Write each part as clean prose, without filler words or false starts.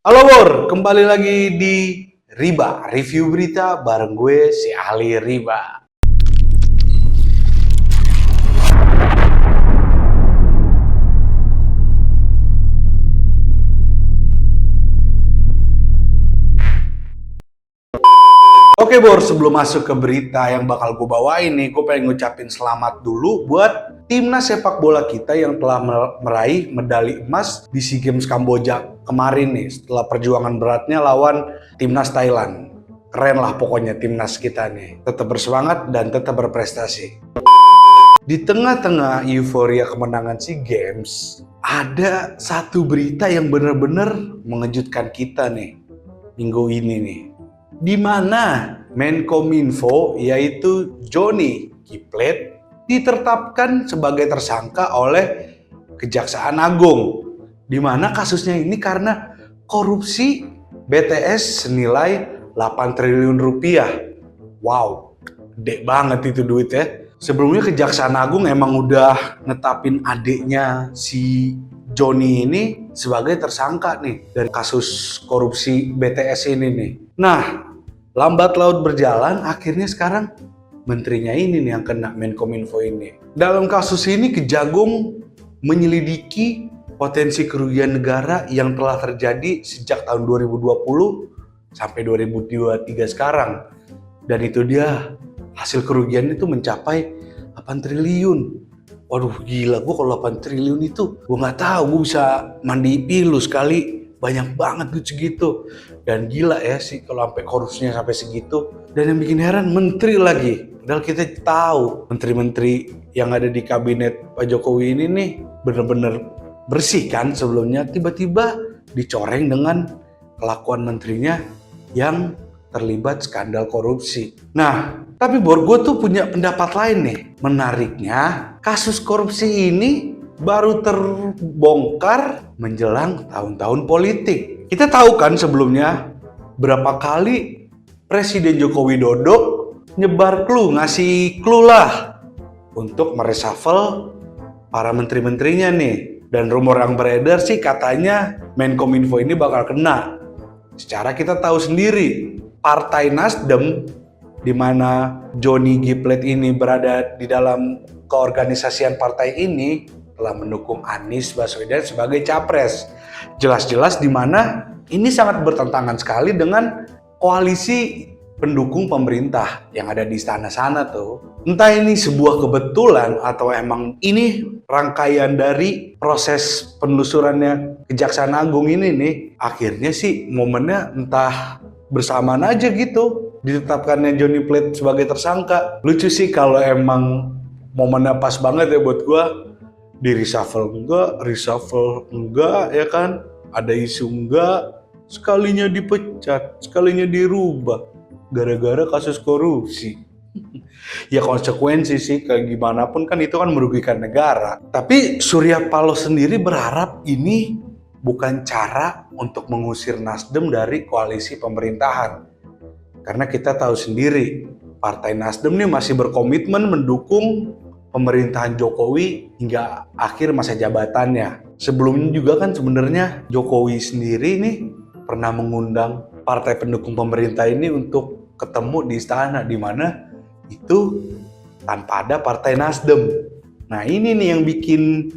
Halo Bor, kembali lagi di Riba, review berita bareng gue si ahli Riba. Oke Bor, sebelum masuk ke berita yang bakal gue bawain nih, gue pengen ngucapin selamat dulu buat timnas sepak bola kita yang telah meraih medali emas di SEA Games Kamboja kemarin nih, setelah perjuangan beratnya lawan timnas Thailand. Keren lah pokoknya timnas kita nih, tetap bersemangat dan tetap berprestasi. Di tengah-tengah euforia kemenangan SEA Games, ada satu berita yang benar-benar mengejutkan kita nih, minggu ini nih. Di mana Menkominfo yaitu Johnny G. Plate ditetapkan sebagai tersangka oleh Kejaksaan Agung. Di mana kasusnya ini karena korupsi BTS senilai 8 triliun rupiah. Wow, gede banget itu duit ya. Sebelumnya Kejaksaan Agung emang udah netapin adiknya si Johnny ini sebagai tersangka nih dari kasus korupsi BTS ini nih. Nah, lambat laut berjalan, akhirnya sekarang menterinya ini nih yang kena, Menkominfo ini. Dalam kasus ini Kejagung menyelidiki potensi kerugian negara yang telah terjadi sejak tahun 2020 sampai 2023 sekarang. Dan itu dia, hasil kerugian itu mencapai 8 triliun. Waduh gila, gue kalau 8 triliun itu gue nggak tahu, gue bisa mandi pilu sekali. Banyak banget duit segitu. Dan gila ya sih kalau sampai korupsinya sampai segitu. Dan yang bikin heran, menteri lagi. Padahal kita tahu menteri-menteri yang ada di kabinet Pak Jokowi ini nih bener-bener bersih kan sebelumnya. Tiba-tiba dicoreng dengan kelakuan menterinya yang terlibat skandal korupsi. Nah, tapi Bor, gue tuh punya pendapat lain nih. Menariknya, kasus korupsi ini baru terbongkar menjelang tahun-tahun politik. Kita tahu kan sebelumnya berapa kali Presiden Joko Widodo nyebar clue, ngasih clue lah untuk mereshuffle para menteri-menterinya nih. Dan rumor yang beredar sih katanya Menkominfo ini bakal kena. Secara kita tahu sendiri, Partai Nasdem di mana Johnny G. Plate ini berada di dalam keorganisasian partai ini telah mendukung Anies Baswedan sebagai capres. Jelas-jelas di mana ini sangat bertentangan sekali dengan koalisi pendukung pemerintah yang ada di istana sana tuh. Entah ini sebuah kebetulan atau emang ini rangkaian dari proses penelusurannya Kejaksaan Agung ini nih. Akhirnya sih momennya entah bersamaan aja gitu ditetapkannya Johnny Plate sebagai tersangka. Lucu sih kalau emang momennya pas banget ya buat gua. Di reshuffle enggak ya kan, ada isu enggak, sekalinya dipecat, sekalinya dirubah gara-gara kasus korupsi. Ya konsekuensi sih kayak gimana pun kan itu kan merugikan negara. Tapi Surya Paloh sendiri berharap ini bukan cara untuk mengusir Nasdem dari koalisi pemerintahan. Karena kita tahu sendiri Partai Nasdem ini masih berkomitmen mendukung pemerintahan Jokowi hingga akhir masa jabatannya. Sebelumnya juga kan sebenarnya Jokowi sendiri nih pernah mengundang partai pendukung pemerintah ini untuk ketemu di istana, di mana itu tanpa ada Partai Nasdem. Nah ini nih yang bikin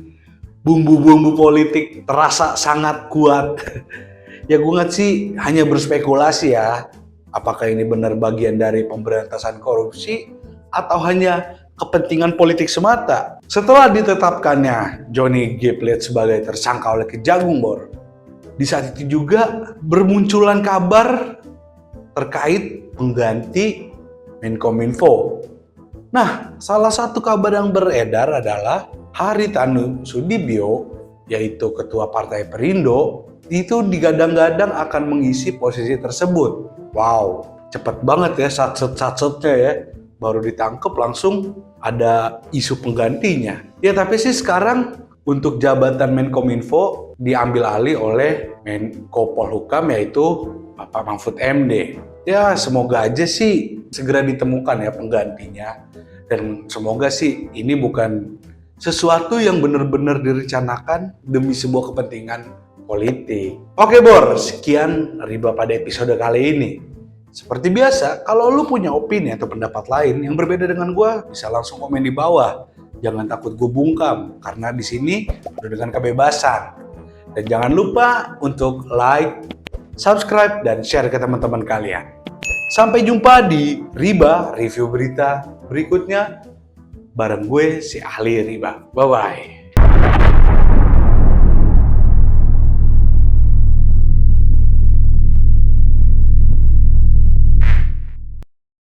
bumbu-bumbu politik terasa sangat kuat. Ya gue nggak sih hanya berspekulasi ya, apakah ini benar bagian dari pemberantasan korupsi atau hanya kepentingan politik semata. Setelah ditetapkannya Johnny G. Plate sebagai tersangka oleh Kejagung, Bor, di saat itu juga bermunculan kabar terkait pengganti Menkominfo. Nah, salah satu kabar yang beredar adalah Haritanu Sudibyo, yaitu ketua Partai Perindo, itu digadang-gadang akan mengisi posisi tersebut. Wow, cepet banget ya satset-satsetnya ya. Baru ditangkep langsung ada isu penggantinya. Ya tapi sih sekarang untuk jabatan Menkominfo diambil alih oleh Menko Polhukam yaitu Bapak Mahfud MD. Ya semoga aja sih segera ditemukan ya penggantinya. Dan semoga sih ini bukan sesuatu yang benar-benar direncanakan demi sebuah kepentingan politik. Oke Bor, sekian Riba pada episode kali ini. Seperti biasa, kalau lu punya opini atau pendapat lain yang berbeda dengan gue, bisa langsung komen di bawah. Jangan takut gue bungkam, karena di sini udah dengan kebebasan. Dan jangan lupa untuk like, subscribe, dan share ke teman-teman kalian. Sampai jumpa di Riba Review Berita berikutnya bareng gue si Ahli Riba. Bye-bye.